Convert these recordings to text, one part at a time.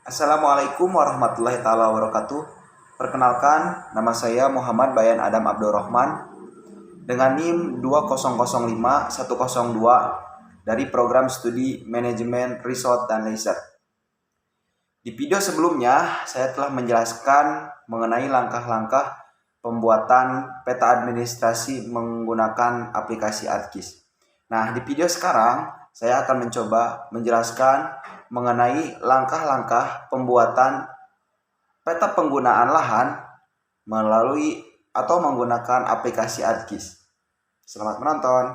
Assalamualaikum warahmatullahi taala wabarakatuh. Perkenalkan, nama saya Muhammad Bayan Adam Abdurrahman dengan NIM 2005102 dari program studi Manajemen Resort dan Leisure. Di video sebelumnya, saya telah menjelaskan mengenai langkah-langkah pembuatan peta administrasi menggunakan aplikasi ArcGIS. Nah, di video sekarang, saya akan mencoba menjelaskan mengenai langkah-langkah pembuatan peta penggunaan lahan melalui atau menggunakan aplikasi ArcGIS. Selamat menonton.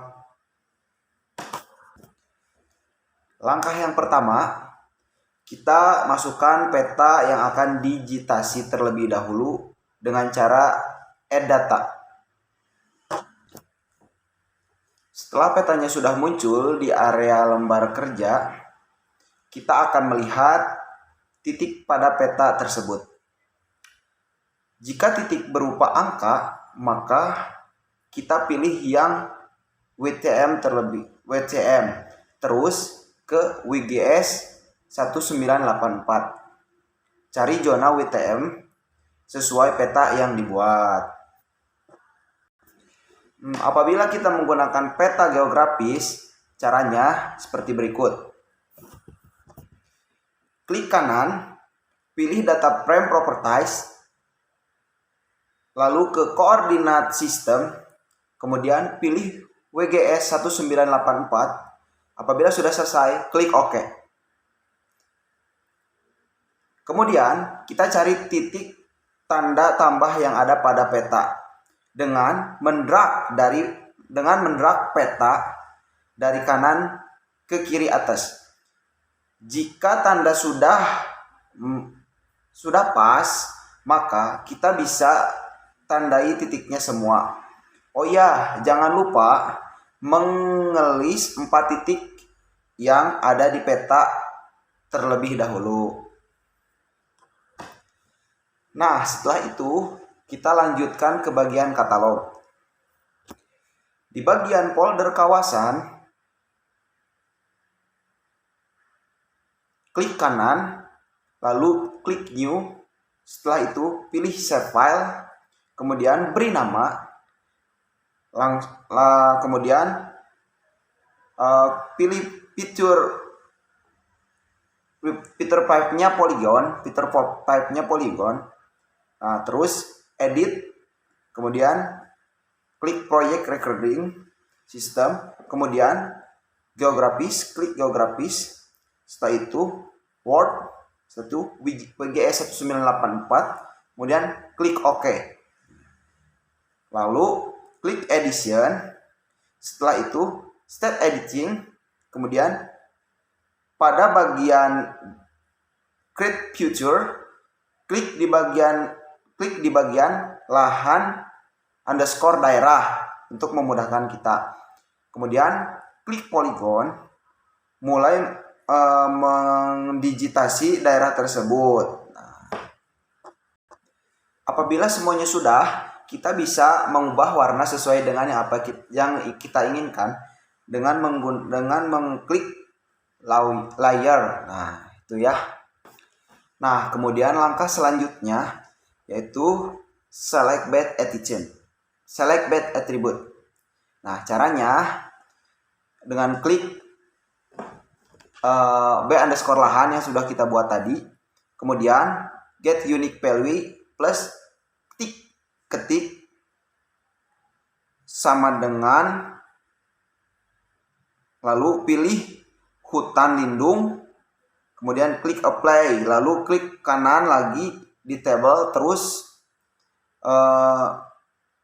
Langkah yang pertama, kita masukkan peta yang akan digitasi terlebih dahulu dengan cara add data. Setelah petanya sudah muncul di area lembar kerja, kita akan melihat titik pada peta tersebut. Jika titik berupa angka, maka kita pilih yang WTM terus ke WGS 1984. Cari zona WTM sesuai peta yang dibuat. Apabila kita menggunakan peta geografis, caranya seperti berikut. Klik kanan, pilih data frame properties, lalu ke koordinat sistem, kemudian pilih WGS 1984. Apabila sudah selesai, klik OK. Kemudian kita cari titik tanda tambah yang ada pada peta dengan mendrag peta dari kanan ke kiri atas. Jika tanda sudah pas, maka kita bisa tandai titiknya semua. Oh ya, jangan lupa mengelis 4 titik yang ada di peta terlebih dahulu. Nah, setelah itu kita lanjutkan ke bagian katalog. Di bagian folder kawasan, klik kanan, lalu klik new. Setelah itu pilih save file, kemudian beri nama, kemudian pilih fitur pipe-nya polygon. Nah, terus edit, kemudian klik project recording system, kemudian geografis, klik geografis. Setelah itu Word, setelah itu WGS 1984, kemudian klik OK. Lalu klik edition. Setelah itu start editing, kemudian pada bagian create future, klik di bagian lahan underscore daerah untuk memudahkan kita. Kemudian klik polygon, mulai mendigitasi daerah tersebut. Nah, apabila semuanya sudah, kita bisa mengubah warna sesuai dengan yang kita inginkan dengan mengklik layer. Nah, itu ya. Nah, kemudian langkah selanjutnya yaitu select bed attribute. Nah, caranya dengan klik b_underscore lahan yang sudah kita buat tadi, kemudian get unique value plus ketik sama dengan, lalu pilih hutan lindung, kemudian klik apply, lalu klik kanan lagi di table, terus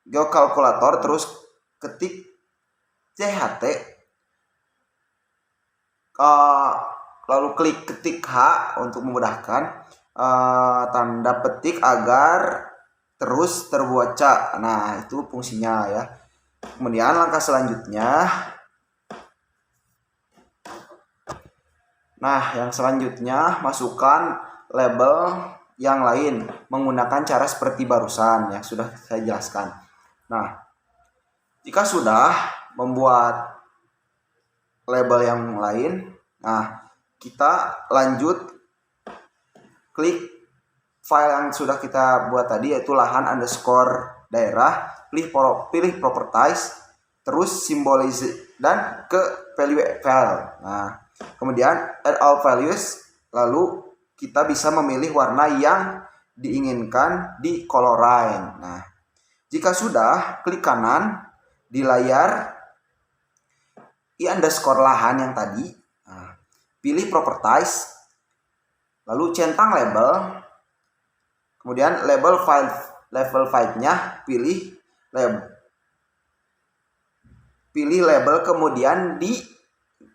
geokalkulator, terus ketik CHT, lalu klik ketik H untuk memudahkan, tanda petik agar terus terbaca. Nah, itu fungsinya ya. Kemudian langkah selanjutnya, masukkan label yang lain menggunakan cara seperti barusan yang sudah saya jelaskan. Nah, jika sudah membuat label yang lain, nah kita lanjut klik file yang sudah kita buat tadi, yaitu lahan underscore daerah, pilih properties, terus symbolize dan ke value file. Nah, kemudian add all values, lalu kita bisa memilih warna yang diinginkan di colorine. Nah, jika sudah, klik kanan di layar i underscore lahan yang tadi. Nah, pilih properties, lalu centang label, kemudian label file level 5-nya pilih label, kemudian di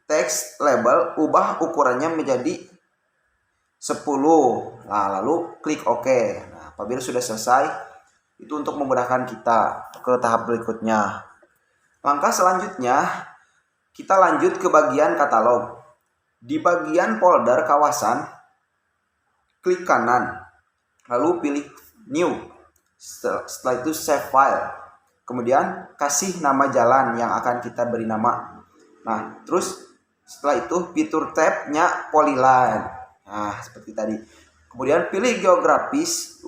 text label ubah ukurannya menjadi 10. Nah, lalu klik OK. Nah, apabila sudah selesai, itu untuk memudahkan kita ke tahap berikutnya. Langkah selanjutnya, kita lanjut ke bagian katalog. Di bagian folder kawasan, klik kanan, lalu pilih new. Setelah itu save file. Kemudian kasih nama jalan yang akan kita beri nama. Nah, terus setelah itu fitur tab-nya polyline. Nah, seperti tadi. Kemudian pilih geografis,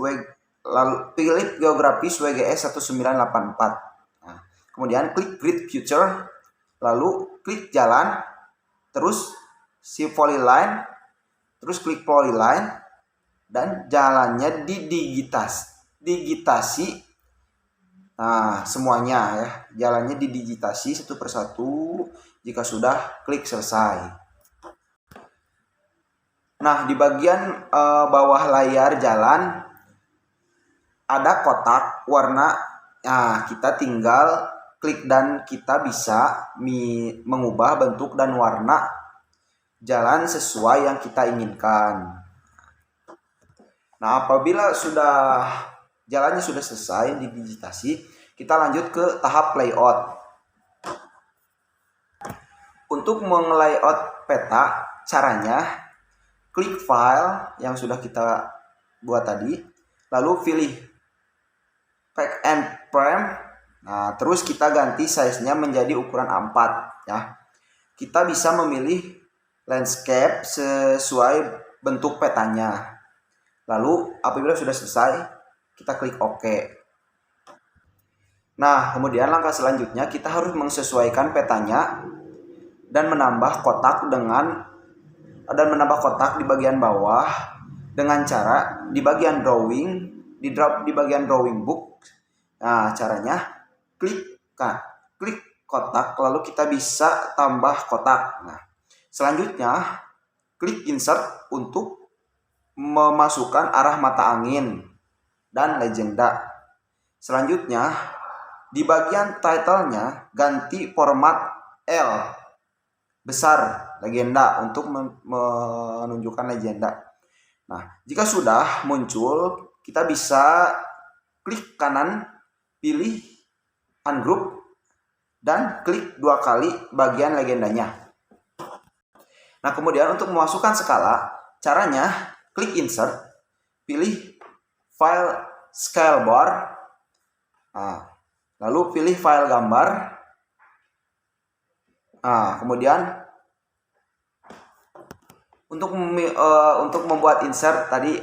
WGS 1984. Nah, kemudian klik grid future, lalu klik jalan, terus si polyline, terus klik polyline, dan jalannya digitasi. Nah, semuanya ya, jalannya didigitasi satu persatu. Jika sudah, klik selesai. Nah, di bagian bawah layar jalan ada kotak warna. Nah, kita tinggal klik dan kita bisa mengubah bentuk dan warna jalan sesuai yang kita inginkan. Nah, apabila jalannya sudah selesai didigitasi, kita lanjut ke tahap layout. Untuk meng-layout peta, caranya klik file yang sudah kita buat tadi, lalu pilih pack and frame. Nah, terus kita ganti size-nya menjadi ukuran A4 ya. Kita bisa memilih landscape sesuai bentuk petanya. Lalu apabila sudah selesai, kita klik OK. Nah, kemudian langkah selanjutnya kita harus menyesuaikan petanya dan menambah kotak di bagian bawah dengan cara di bagian drawing, di bagian drawing book. Nah, caranya klik kotak, lalu kita bisa tambah kotak. Nah, selanjutnya klik insert untuk memasukkan arah mata angin dan legenda. Selanjutnya di bagian title-nya ganti format L besar legenda untuk menunjukkan legenda. Nah, jika sudah muncul, kita bisa klik kanan, pilih ungroup, dan klik 2 kali bagian legendanya. Nah, kemudian untuk memasukkan skala, caranya klik insert, pilih file scale bar, lalu pilih file gambar. Nah, kemudian untuk membuat insert tadi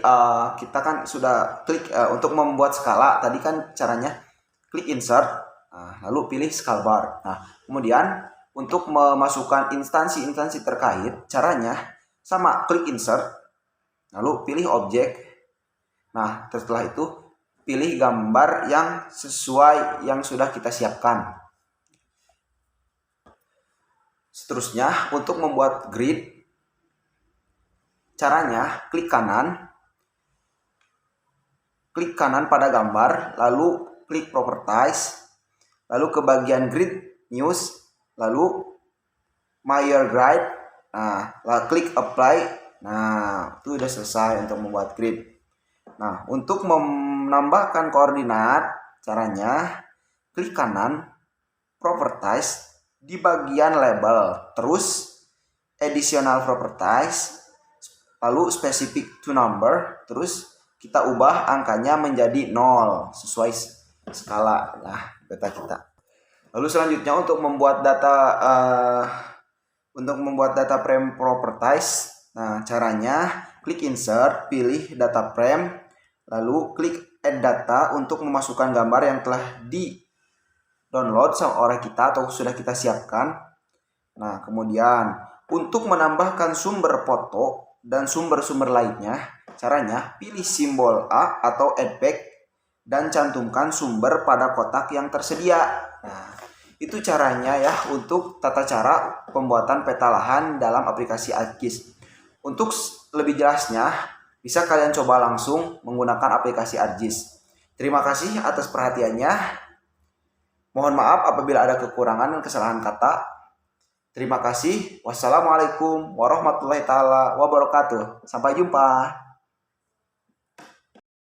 kita kan sudah klik untuk membuat skala tadi kan caranya klik insert, lalu pilih scale bar. Nah, kemudian untuk memasukkan instansi terkait, caranya sama, klik insert, lalu pilih objek. Nah, setelah itu pilih gambar yang sesuai yang sudah kita siapkan. Seterusnya, untuk membuat grid, caranya klik kanan pada gambar, lalu klik properties, lalu ke bagian grid news, lalu Meyer Grid. Nah, lalu klik apply. Nah, itu sudah selesai untuk membuat grid. Nah, untuk menambahkan koordinat, caranya klik kanan properties di bagian label, terus additional properties, lalu specific to number, terus kita ubah angkanya menjadi 0 sesuai skala peta kita. Lalu selanjutnya untuk membuat data frame properties, nah caranya klik insert, pilih data frame, lalu klik add data untuk memasukkan gambar yang telah di-download oleh kita atau sudah kita siapkan. Nah, kemudian untuk menambahkan sumber foto dan sumber-sumber lainnya, caranya pilih simbol A atau add back dan cantumkan sumber pada kotak yang tersedia. Nah, itu caranya ya untuk tata cara pembuatan peta lahan dalam aplikasi ArcGIS. Untuk lebih jelasnya, bisa kalian coba langsung menggunakan aplikasi ArcGIS. Terima kasih atas perhatiannya. Mohon maaf apabila ada kekurangan dan kesalahan kata. Terima kasih. Wassalamualaikum warahmatullahi wabarakatuh. Sampai jumpa.